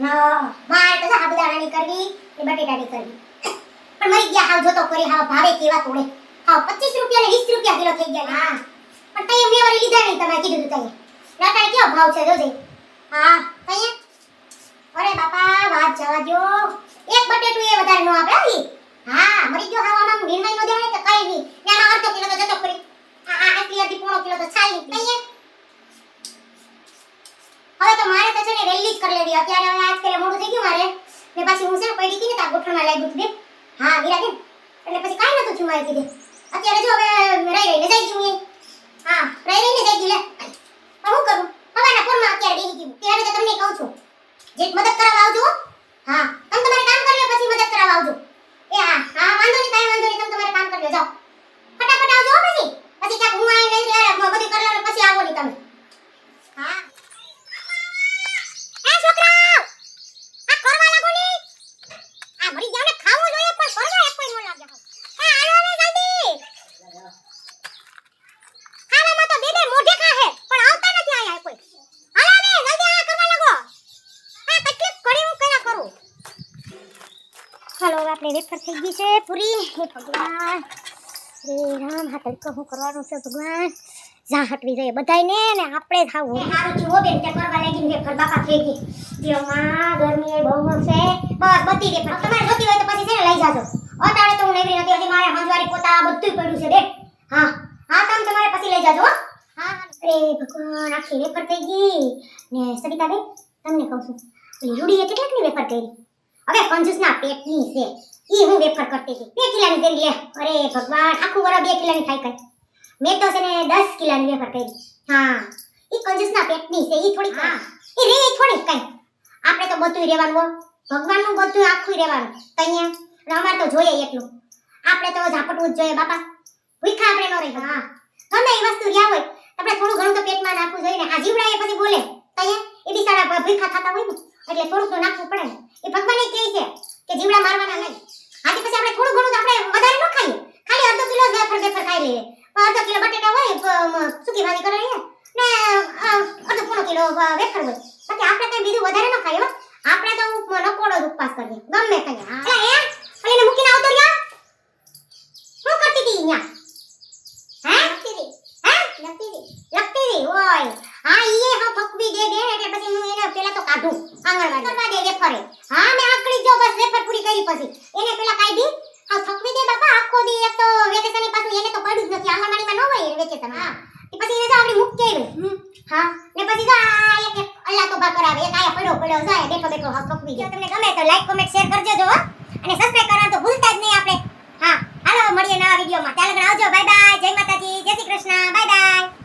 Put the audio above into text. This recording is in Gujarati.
હા મારે તો સાબુદાણાની કરવી ને બટેટાની કરવી પણ મરી ગયા હાવ જોતો કરી હાવ ભાવે કેવા તોડે હાવ 25 રૂપિયા ને 20 રૂપિયા કિલો થઈ ગયા હા પણ તઈ મેં વળી લીધા નહીં તમે કીધું તઈ નાટા કેવો ભાવ છે જોજે હા તઈ અરે બાપા વાત જવા દો એક બટેટું એ વધારે નો આપે ઈ હા મરી ગયો હાવ આમાં નિર્ણય નો દેવાય તો કઈ નહીં નાના અડધો કિલો તો જતો કરી આ આટલી અડધી પોણો કિલો તો છાલી તઈ હવે તો મારે તો છે ને વેલી જ કરી લેવી અત્યારે હવે આજ કાલે મોડું થઈ ગયું મારે ને પાછી હું છે ને પડી ગઈ ને તા ગોઠણમાં લાગ્યું હતું હા ગીરા કે એટલે પછી કાઈ નતું થયું મારે કીધે અત્યારે જો હવે રહી રહીને જઈ ગયું હા રહી રહીને જઈ ગયું લે પણ હું કરું હવાના પોરમાં અત્યારે બેહી ગયું તે હવે તો તમને કહું છું જે મદદ કરાવવા આવજો હા તમે તમારે કામ કરી લો પછી મદદ કરાવવા આવજો એ હા હા વાંધો નહીં કાઈ વાંધો નહીં તમે તમારે કામ કરી લો જાઓ ફટાફટ આવજો પછી ક્યાંક હું આઈ નહીં રે બધું કરી લો પછી આવો નહીં તમે હા મરી જાવ ને ખાવો જોઈએ પણ ફરવા એક પણ ન લાગે એ હાલો ને જલ્દી ખાવામાં તો બેબે મોઢે ખાહે પણ આવતા નથી આયા કોઈ હાલો ને જલ્દી આ કરવા લાગો આ તકલીફ ઘણી હું કરા કરું હાલો આપણે વેફર થઈ ગઈ છે પૂરી હે ભગવાન રે રામ હા તડકો હું કરવાનું છે ભગવાન જા હટવી જાય બધાયને ને આપણે થાવું હારું જીવો બેન તે કરવા લાગીને વેફર બાપા થઈ ગઈ તેમાં ગરમી બહુ છે બસ બધી વેફર તમારે જોતી હોય તો પછી છે ને લઈ જાજો અટાણે તો હું લેવી નથી હજી મારે હંજવારી પોતા બધું પડ્યું છે દેખ હા હા તમે તમારે પછી લઈ જાજો હા અરે ભગવાન આખી વેફર થઈ ગઈ ને સવિતા બેન તમને કહું છું પેલી રૂડીએ કેટલાકની વેફર કરી હવે કંજૂસના પેટની છે ઈ હું વેફર કરતી હતી 2 કિલોની કરી લે અરે ભગવાન આખું વરા 2 કિલોની થાય કઈ મેં તો છે ને 10 કિલોની વેફર કરી હા ઈ કંજૂસના પેટની છે ઈ થોડી હા ઈ રે થોડી કઈ આપણે તો બધું રહેવાનું ભગવાનનું બધું આખું રહેવાનું તઅહીંયા અમાર તો જોઈએ એટલું આપણે તો ઝાપટવું જ જોઈએ બાપા ભૂખા આપણે ન રહી હા ગમે એ વસ્તુ રહ્યા હોય આપણે થોડું ઘણું તો પેટમાં નાખવું જોઈએ ને આ જીવડા એ પછી બોલે તઅહીંયા એ બિચારા ભૂખા થતા હોય ને એટલે થોડું તો નાખવું પડે ને એ ભગવાને કહે છે કે જીવડા મારવાના નહીં આથી પછી આપણે થોડું ઘણું તો આપણે વધારે ન ખાઈએ ખાલી અડધો કિલો વેફર ખાઈ લઈએ અડધો કિલો બટેટા હોય સૂકી ભાજી કરવાની ને અડધો પોણો કિલો વેફર હોય બાકી આપણે કઈ બીજું વધારે ન ખાઈએ આપણે તો નકોડો જ ઉપવાસ કરીએ ગમે કઈ હા એ એને મૂકીને આવતો રહ્યા શું કરતી હતી અહીંયા હે લખતી હતી ઓય હા ઈએ હા ફકવી દે એટલે પછી હું એને પેલા તો કાઢું આંગણવાડી કરવા દે વેફરે હા મે આકડી જો બસ વેફર પૂરી કરી પછી એને પેલા કાઢી હા ફકવી દે બાપા આખો દી એક તો વેકેશન પાછું એને તો પડ્યું જ નથી આંગણવાડીમાં ન હોય વેકેશન હા પછી એને તો આપણી મૂકી આવી હા ને પછી તો એક અલ્લાહ તોબા કરાવે એક આયા પડ્યો જાય બેઠો હા ફકવી જો તમને ગમે તો લાઈક કોમેન્ટ શેર કરજો જો અને સબસ્ક્રાઇબ કરવાનું તો ભૂલતા જ નહીં આપણે હા હાલો મળીએ નવા વિડિયોમાં ત્યાં લગન આવજો બાય બાય જય માતાજી જય શ્રી કૃષ્ણ બાય બાય